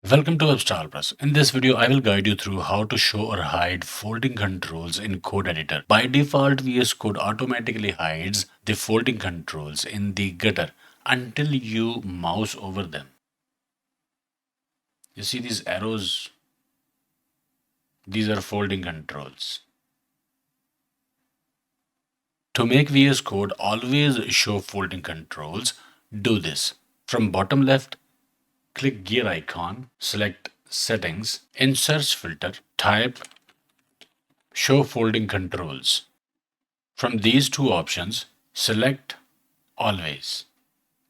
Welcome to Webstyle Plus. In this video, I will guide you through how to show or hide folding controls in code editor. By default, VS Code automatically hides the folding controls in the gutter until you mouse over them. You see these arrows? These are folding controls. To make VS Code always show folding controls, do this. From bottom left, click gear icon, select settings, in search filter, type show folding controls. From these two options, select always.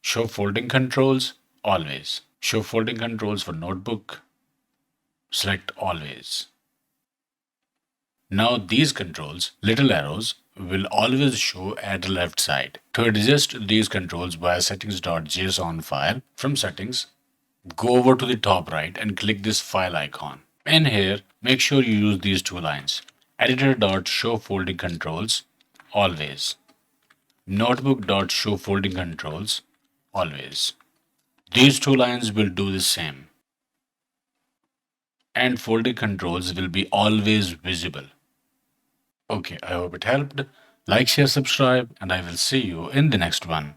Show folding controls, always. Show folding controls for notebook, select always. Now these controls, little arrows, will always show at the left side. To adjust these controls via settings.json file, from settings, go over to the top right and click this file icon. In here, make sure you use these two lines. Editor.show folding controls, always. Notebook.show folding controls, always. These two lines will do the same. And folding controls will be always visible. Okay, I hope it helped. Like, share, subscribe, and I will see you in the next one.